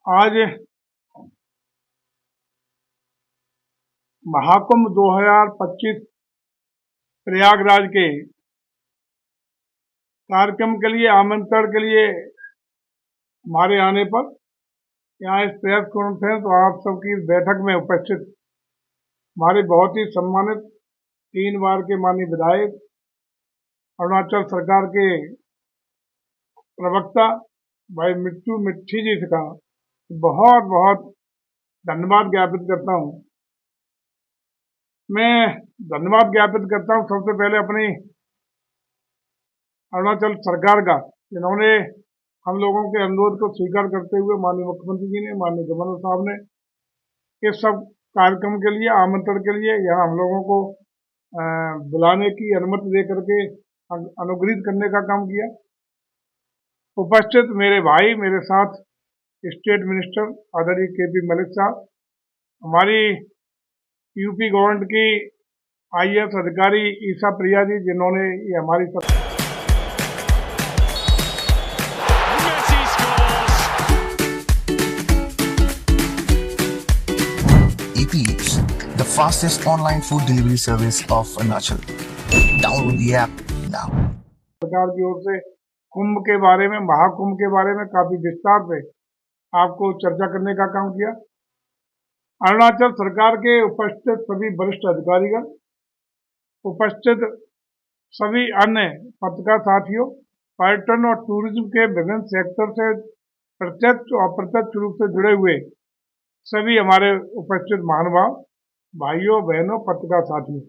आज महाकुंभ 2025 प्रयागराज के कार्यक्रम के लिए आमंत्रण के लिए हमारे आने पर यहाँ इस प्रेस कॉन्फ्रेंस और आप सबकी बैठक में उपस्थित हमारे बहुत ही सम्मानित 3 बार के माननीय विधायक अरुणाचल सरकार के प्रवक्ता भाई मिट्टू मिट्ठी जी का बहुत बहुत धन्यवाद ज्ञापित करता हूँ। मैं धन्यवाद ज्ञापित करता हूँ सबसे पहले अपनी अरुणाचल सरकार का, जिन्होंने हम लोगों के अनुरोध को स्वीकार करते हुए माननीय मुख्यमंत्री जी ने, माननीय गवर्नर साहब ने इस सब कार्यक्रम के लिए आमंत्रण के लिए यहाँ हम लोगों को बुलाने की अनुमति दे करके अनुग्रहित करने का काम किया। उपस्थित मेरे भाई, मेरे साथ स्टेट मिनिस्टर आदरणीय केपी मलिक साहब, हमारी यूपी गवर्नमेंट की आईएएस अधिकारी ईसा प्रिया जी, जिन्होंने ये हमारी Eats, the fastest online food delivery service of Arunachal. Download the app now. सरकार की ओर से कुंभ के बारे में, महाकुंभ के बारे में काफी विस्तार से आपको चर्चा करने का काम किया। अरुणाचल सरकार के उपस्थित सभी वरिष्ठ अधिकारीगण, उपस्थित सभी अन्य पत्रकार साथियों, पर्यटन और टूरिज्म के विभिन्न सेक्टर से प्रत्यक्ष और अप्रत्यक्ष रूप से जुड़े हुए सभी हमारे उपस्थित महानुभाव, भाइयों बहनों, पत्रकार साथियों,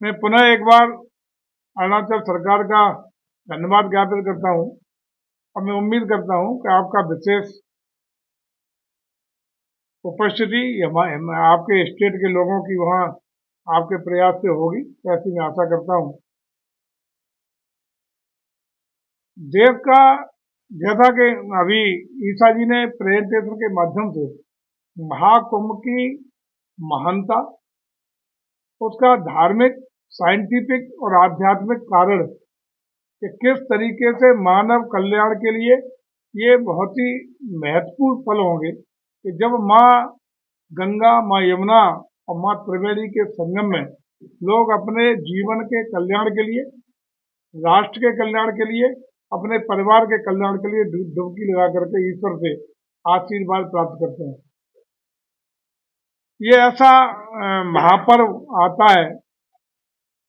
मैं पुनः एक बार अरुणाचल सरकार का धन्यवाद ज्ञापित करता हूं और मैं उम्मीद करता हूं कि आपका विशेष उपस्थिति आपके स्टेट के लोगों की वहां आपके प्रयास से होगी, ऐसी मैं आशा करता हूं। देश का, जैसा कि अभी ईसा जी ने प्रेजेंटेशन के माध्यम से महाकुंभ की महानता, उसका धार्मिक, साइंटिफिक और आध्यात्मिक कारण कि किस तरीके से मानव कल्याण के लिए ये बहुत ही महत्वपूर्ण पल होंगे कि जब माँ गंगा, माँ यमुना और माँ त्रिवेणी के संगम में लोग अपने जीवन के कल्याण के लिए, राष्ट्र के कल्याण के लिए, अपने परिवार के कल्याण के लिए डुबकी लगा करके ईश्वर से आशीर्वाद प्राप्त करते हैं। ये ऐसा महापर्व आता है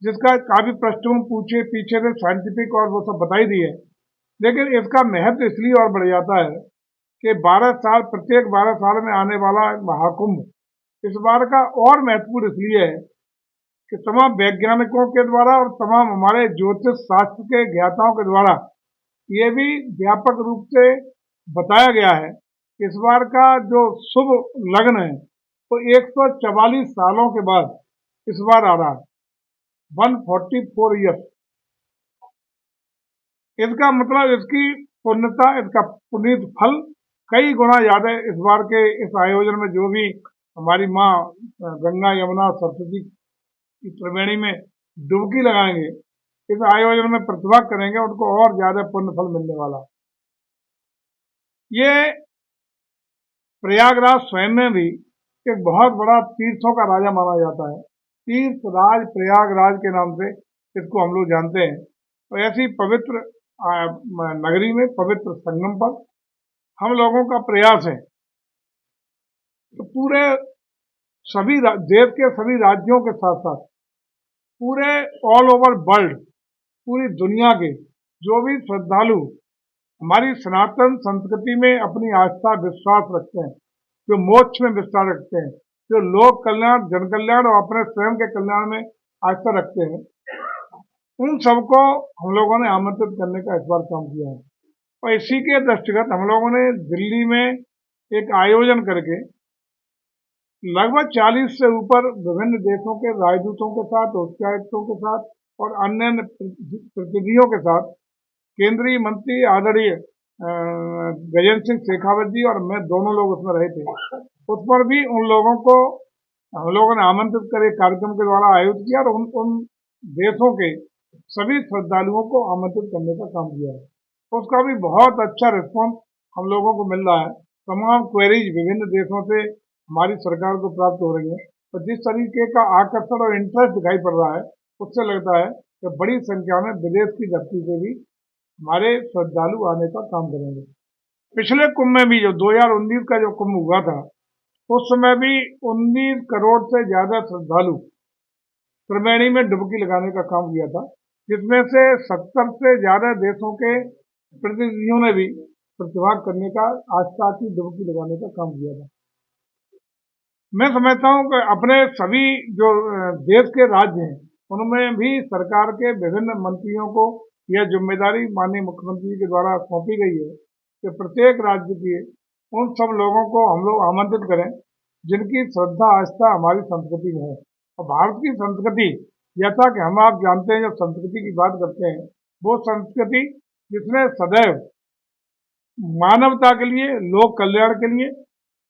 जिसका काफी प्रश्नों पूछे पीछे से साइंटिफिक और वो सब बताई दी है, लेकिन इसका महत्व इसलिए और बढ़ जाता है कि प्रत्येक 12 साल में आने वाला महाकुंभ इस बार का और महत्वपूर्ण इसलिए है कि तमाम वैज्ञानिकों के द्वारा और तमाम हमारे ज्योतिष शास्त्र के ज्ञाताओं के द्वारा ये भी व्यापक रूप से बताया गया है कि इस बार का जो शुभ लग्न है वो 144 सालों के बाद इस बार आ रहा है, 144 ईयर्स। इसका मतलब इसकी पुण्यता, इसका पुनीत फल कई गुना ज्यादा इस बार के इस आयोजन में जो भी हमारी माँ गंगा, यमुना, सरस्वती की त्रिवेणी में डुबकी लगाएंगे, इस आयोजन में प्रतिभा करेंगे, उनको और ज्यादा पुण्य फल मिलने वाला। ये प्रयागराज स्वयं में भी एक बहुत बड़ा तीर्थों का राजा माना जाता है। तीर्थराज प्रयागराज के नाम से इसको हम लोग जानते हैं। तो ऐसी पवित्र नगरी में, पवित्र संगम पर हम लोगों का प्रयास है तो पूरे सभी देश के सभी राज्यों के साथ साथ पूरे ऑल ओवर वर्ल्ड, पूरी दुनिया के जो भी श्रद्धालु हमारी सनातन संस्कृति में अपनी आस्था विश्वास रखते हैं, जो मोक्ष में विश्वास रखते हैं, जो लोक कल्याण, जन कल्याण और अपने स्वयं के कल्याण में आस्था रखते हैं, उन सबको हम लोगों ने आमंत्रित करने का इस बार काम किया है। और इसी के दृष्टिगत हम लोगों ने दिल्ली में एक आयोजन करके लगभग 40 से ऊपर विभिन्न देशों के राजदूतों के साथ, उच्चायुक्तों के साथ और अन्य प्रतिनिधियों के साथ केंद्रीय मंत्री आदरणीय गजेंद्र सिंह शेखावत जी और मैं दोनों लोग उसमें रहे थे। उस पर भी उन लोगों को हम लोगों ने आमंत्रित कर एक कार्यक्रम के द्वारा आयोजित किया और उन देशों के सभी श्रद्धालुओं को आमंत्रित करने का काम किया है। उसका भी बहुत अच्छा रिस्पॉन्स हम लोगों को मिल रहा है, तमाम क्वेरीज विभिन्न देशों से हमारी सरकार को प्राप्त हो रही हैं, और जिस तरीके का आकर्षण और इंटरेस्ट दिखाई पड़ रहा है, उससे लगता है कि बड़ी संख्या में विदेश की धरती से भी हमारे श्रद्धालु आने का काम करेंगे। पिछले कुंभ में भी जो 2019 का जो कुंभ हुआ था, उस समय भी 19 करोड़ से ज्यादा श्रद्धालु त्रिवेणी में डुबकी लगाने का काम किया था, जिसमें से 70 से ज्यादा देशों के प्रतिनिधियों ने भी प्रतिभाग करने का, आस्था की डुबकी लगाने का काम किया था। मैं समझता हूं कि अपने सभी जो देश के राज्य हैं, उनमें भी सरकार के विभिन्न मंत्रियों को यह जिम्मेदारी माननीय मुख्यमंत्री के द्वारा सौंपी गई है कि प्रत्येक राज्य के उन सब लोगों को हम लोग आमंत्रित करें जिनकी श्रद्धा आस्था हमारी संस्कृति में है। और भारत की संस्कृति, जैसा कि हम आप जानते हैं, जब संस्कृति की बात करते हैं, वो संस्कृति जिसने सदैव मानवता के लिए, लोक कल्याण के लिए,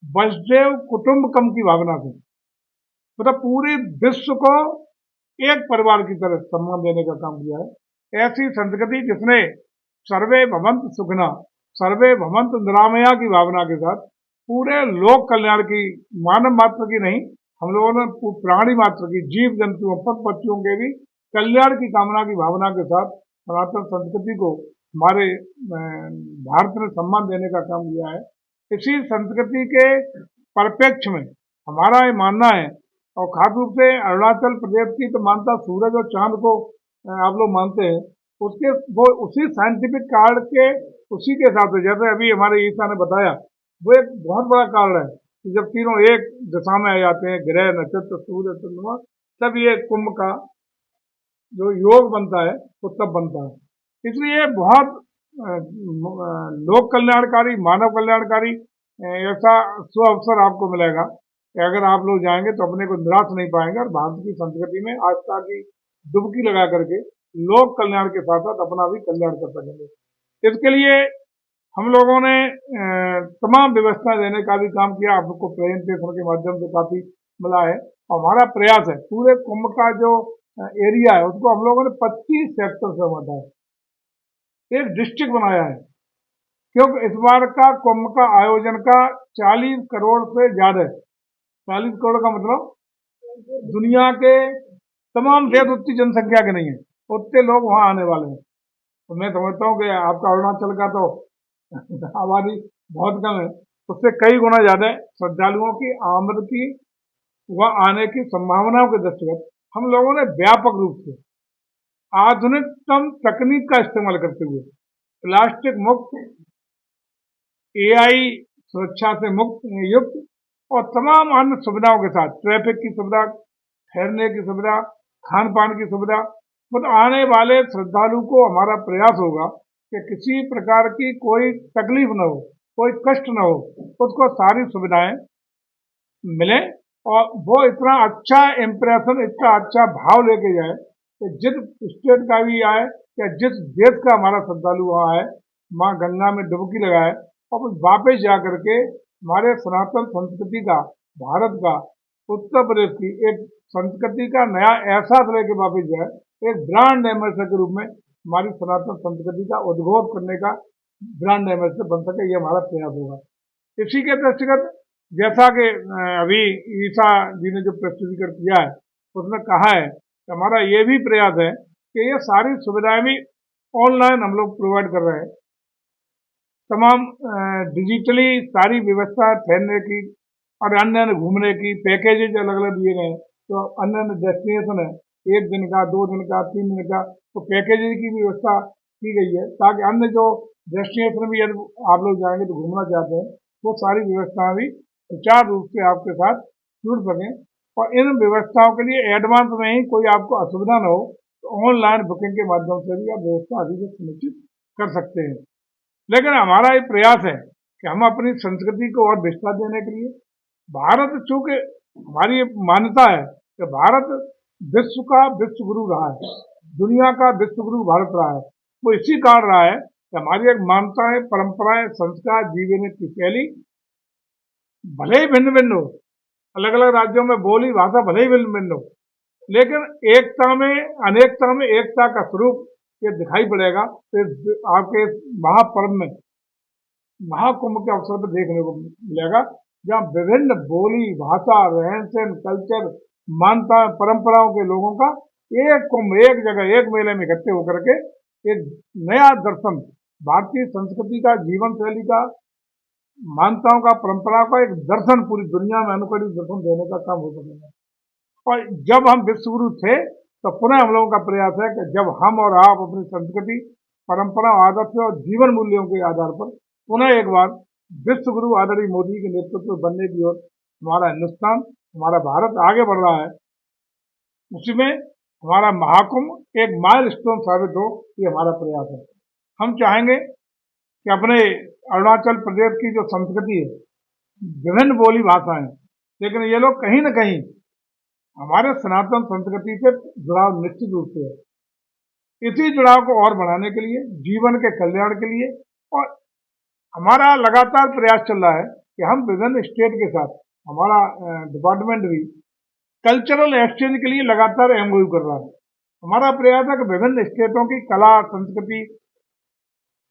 वसुधैव कुटुंबकम की भावना से, मतलब पूरे विश्व को एक परिवार की तरह सम्मान देने का काम किया है। ऐसी संस्कृति जिसने सर्वे भवन्तु सुखिनः, सर्वे भवन्तु निरामया की भावना के साथ पूरे लोक कल्याण की, मानव मात्र की नहीं, हम लोगों ने प्राणी मात्र की, जीव जंतुओं, पशु पक्षियों के भी कल्याण की कामना की भावना के साथ सनातन संस्कृति को हमारे भारत ने सम्मान देने का काम किया है। इसी संस्कृति के परिप्रेक्ष्य में हमारा ये मानना है, और खास रूप से अरुणाचल प्रदेश की तो मानता सूरज और चांद को आप लोग मानते हैं, उसके वो उसी साइंटिफिक कार्ड के उसी के हिसाब से, जैसे अभी हमारे ईसा ने बताया, वो एक बहुत बड़ा कार्ड है कि जब तीनों एक दिशा में आ जाते हैं, ग्रह, नक्षत्र, सूर्य, चंद्रमा, तब ये कुंभ का जो योग बनता है वो तब बनता है। इसलिए बहुत लोक कल्याणकारी, मानव कल्याणकारी ऐसा शुभ अवसर आपको मिलेगा कि अगर आप लोग जाएंगे तो अपने को निराश नहीं पाएंगे, और भारत की संस्कृति में आस्था की डुबकी लगा करके लोक कल्याण के साथ साथ अपना भी कल्याण कर सकेंगे। इसके लिए हम लोगों ने तमाम व्यवस्था देने का भी काम किया, आपको प्रेजेंटेशन के माध्यम से काफी मिला है। और हमारा प्रयास है पूरे कुंभ का जो एरिया है उसको हम लोगों ने 25 सेक्टर से बांटा है, एक डिस्ट्रिक्ट बनाया है, क्योंकि इस बार का कुंभ का आयोजन का 40 करोड़ से ज्यादा है। 40 करोड़ का मतलब दुनिया के तमाम देश उतनी जनसंख्या के नहीं है, उतने लोग वहां आने वाले हैं। तो मैं समझता हूँ कि आपका अरुणाचल का तो आबादी बहुत कम है, उससे कई गुना ज्यादा श्रद्धालुओं की आमद की, वह आने की संभावनाओं के दृष्टिगत हम लोगों ने व्यापक रूप से आधुनिकतम तकनीक का इस्तेमाल करते हुए प्लास्टिक मुक्त, एआई सुरक्षा से मुक्त युक्त और तमाम अन्य सुविधाओं के साथ, ट्रैफिक की सुविधा, ठहरने की सुविधा, खान पान की सुविधा, मतलब आने वाले श्रद्धालु को हमारा प्रयास होगा कि किसी प्रकार की कोई तकलीफ न हो, कोई कष्ट न हो, उसको सारी सुविधाएं मिले, और वो इतना अच्छा इम्प्रेशन, इतना अच्छा भाव लेके जाए कि जिस स्टेट का भी आए या जिस देश का हमारा श्रद्धालु वहाँ आए, माँ गंगा में डुबकी लगाए और वापस जा करके हमारे सनातन संस्कृति का, भारत का, उत्तर प्रदेश की एक संस्कृति का नया एहसास लेके वापस जाए, एक ब्रांड एम्बेसडर के रूप में हमारी सनातन संस्कृति का उद्घोष करने का ब्रांड एम्बेसडर बन सके, ये हमारा प्रयास होगा। इसी के दृष्टिगत जैसा कि अभी ईसा जी ने जो प्रस्तुतिकरण किया है उसमें कहा है कि हमारा ये भी प्रयास है कि ये सारी सुविधाएं भी ऑनलाइन हम लोग प्रोवाइड कर रहे हैं, तमाम डिजिटली सारी व्यवस्था, ठहरने की और अन्य घूमने की पैकेजेज अलग अलग दिए गए हैं। तो अन्य अन्य डेस्टिनेशन है, 1 दिन का, 2 दिन का, 3 दिन का, तो पैकेजेज की व्यवस्था की गई है ताकि अन्य जो डेस्टिनेशन भी यदि आप लोग जाएंगे तो घूमना चाहते हैं, वो सारी व्यवस्थाएं भी सुचारू रूप से आपके साथ जुड़ सकें। और इन व्यवस्थाओं के लिए एडवांस में ही कोई आपको असुविधा न हो, तो ऑनलाइन बुकिंग के माध्यम से भी आप व्यवस्था अधिक सुनिश्चित कर सकते हैं। लेकिन हमारा ये प्रयास है कि हम अपनी संस्कृति को और विस्तार देने के लिए, भारत चूंकि हमारी मान्यता है कि भारत विश्व का विश्व गुरु रहा है, दुनिया का विश्व गुरु भारत रहा है, वो इसी कारण रहा है कि हमारी एक मान्यताएं, परंपराएं, संस्कार, जीवन की शैली भले ही भिन्न भिन्न हो, अलग अलग राज्यों में बोली भाषा भले ही भिन्न भिन्न हो, लेकिन एकता में अनेकता में एकता का स्वरूप ये दिखाई पड़ेगा। तो आपके महापर्व में महाकुंभ के अवसर पर देखने को मिलेगा, जहाँ विभिन्न बोली, भाषा, रहन सहन, कल्चर, मान्यता, परंपराओं के लोगों का एक कुंभ, एक जगह, एक मेले में इकट्ठे होकर के एक नया दर्शन, भारतीय संस्कृति का, जीवन शैली का, मान्यताओं का, परंपरा का एक दर्शन पूरी दुनिया में अनुकूल दर्शन देने का काम हो सकेगा। और जब हम विश्वगुरु थे तो पुनः हम लोगों का प्रयास है कि जब हम और आप अपनी संस्कृति, परंपरा, आदर्शों और जीवन मूल्यों के आधार पर पुनः एक बार विश्वगुरु आदरणीय मोदी के नेतृत्व में बनने की ओर हमारा हिंदुस्तान, हमारा भारत आगे बढ़ रहा है, उसी में हमारा महाकुंभ एक माइलस्टोन साबित हो, ये हमारा प्रयास है। हम चाहेंगे कि अपने अरुणाचल प्रदेश की जो संस्कृति है, विभिन्न बोली भाषाएं, लेकिन ये लोग कहीं न कहीं हमारे सनातन संस्कृति से जुड़ाव निश्चित रूप से है। इसी जुड़ाव को और बढ़ाने के लिए, जीवन के कल्याण के लिए, और हमारा लगातार प्रयास चल रहा है कि हम विभिन्न स्टेट के साथ, हमारा डिपार्टमेंट भी कल्चरल एक्सचेंज के लिए लगातार एमओयू कर रहा है। हमारा प्रयास है कि विभिन्न स्टेटों की कला, संस्कृति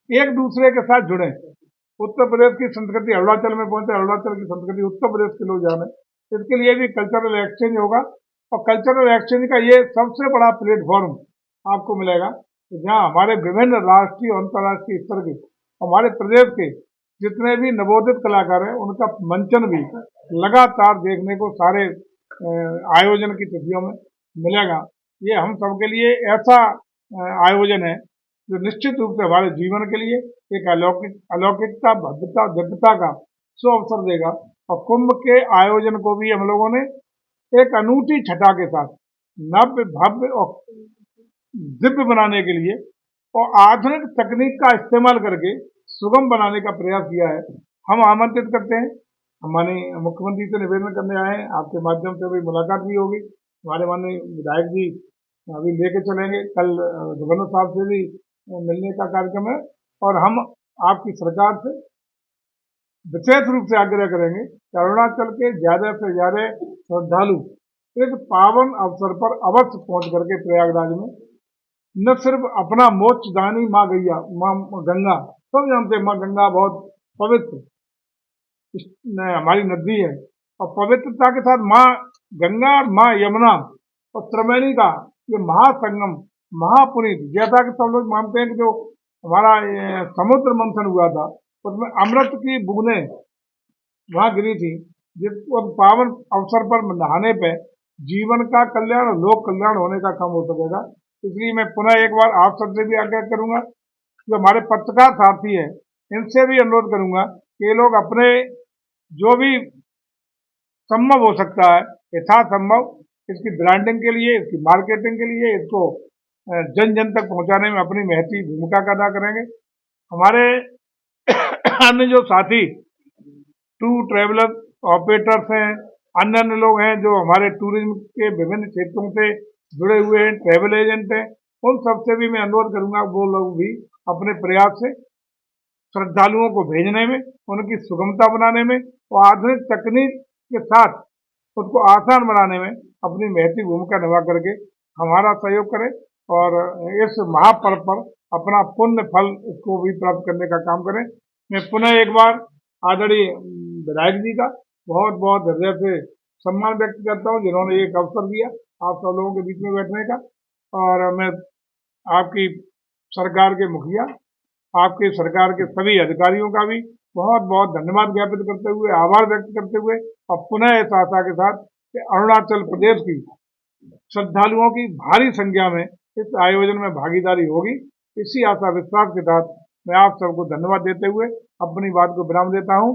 एक दूसरे के साथ जुड़े। उत्तर प्रदेश की संस्कृति अरुणाचल में पहुंचे, अरुणाचल की संस्कृति उत्तर प्रदेश के लोग जाने, इसके लिए भी कल्चरल एक्सचेंज होगा। और कल्चरल एक्सचेंज का ये सबसे बड़ा प्लेटफॉर्म आपको मिलेगा, जहाँ हमारे विभिन्न राष्ट्रीय और अंतर्राष्ट्रीय स्तर के, हमारे प्रदेश के जितने भी नवोदित कलाकार हैं, उनका मंचन भी लगातार देखने को सारे आयोजन की तिथियों में मिलेगा। ये हम सबके लिए ऐसा आयोजन है जो निश्चित रूप से हमारे जीवन के लिए एक अलौकिकता, भव्यता, दिव्यता का सुअवसर देगा। और कुंभ के आयोजन को भी हम लोगों ने एक अनूठी छटा के साथ नव्य, भव्य और दिव्य बनाने के लिए और आधुनिक तकनीक का इस्तेमाल करके सुगम बनाने का प्रयास किया है। हम आमंत्रित करते हैं, माननीय मुख्यमंत्री से निवेदन करने आए हैं, आपके माध्यम से भी मुलाकात भी होगी। हमारे माननीय विधायक जी अभी लेके चलेंगे, कल गवर्नर साहब से भी मिलने का कार्यक्रम है। और हम आपकी सरकार से विशेष रूप से आग्रह करेंगे कि अरुणाचल के ज्यादा से ज्यादा श्रद्धालु इस पावन अवसर पर अवश्य पहुंच करके प्रयागराज में न सिर्फ अपना मोक्षदानी माँ गैया, माँ गंगा, सब जानते हैं माँ गंगा बहुत पवित्र हमारी नदी है, और पवित्रता के साथ माँ गंगा और माँ यमुना और त्रिवेणी का ये महासंगम, महापुनीत, जैसा कि सब लोग मानते हैं कि जो हमारा समुद्र मंथन हुआ था उसमें अमृत की बूंदें वहां गिरी थी, जिस पावन अवसर पर नहाने पे जीवन का कल्याण और लोक कल्याण होने का काम हो सकेगा। इसलिए मैं पुनः एक बार आप सबसे भी आग्रह करूंगा, जो हमारे पत्रकार साथी हैं, इनसे भी अनुरोध करूंगा कि ये लोग अपने जो भी संभव हो सकता है यथासंभव इसकी ब्रांडिंग के लिए, इसकी मार्केटिंग के लिए, इसको जन जन तक पहुंचाने में अपनी महती भूमिका का अदा करेंगे। हमारे अन्य जो साथी टूर ट्रेवलर ऑपरेटर्स हैं, अन्य अन्य लोग हैं जो हमारे टूरिज्म के विभिन्न क्षेत्रों से जुड़े हुए हैं, ट्रेवल एजेंट हैं, उन सबसे भी मैं अनुरोध करूंगा वो लोग भी अपने प्रयास से श्रद्धालुओं को भेजने में, उनकी सुगमता बनाने में और आधुनिक तकनीक के साथ उसको आसान बनाने में अपनी महती भूमिका निभा करके हमारा सहयोग करें और इस महापर्व पर अपना पुण्य फल इसको भी प्राप्त करने का काम करें। मैं पुनः एक बार आदरणीय विधायक जी का बहुत बहुत हृदय से सम्मान व्यक्त करता हूँ, जिन्होंने एक अवसर दिया आप सब लोगों के बीच में बैठने का। और मैं आपकी सरकार के मुखिया, आपकी सरकार के सभी अधिकारियों का भी बहुत बहुत धन्यवाद ज्ञापित करते हुए, आभार व्यक्त करते हुए और पुनः इस आशा के साथ कि अरुणाचल प्रदेश की श्रद्धालुओं की भारी संख्या में इस आयोजन में भागीदारी होगी, इसी आशा विश्वास के साथ मैं आप सबको धन्यवाद देते हुए अपनी बात को विराम देता हूँ।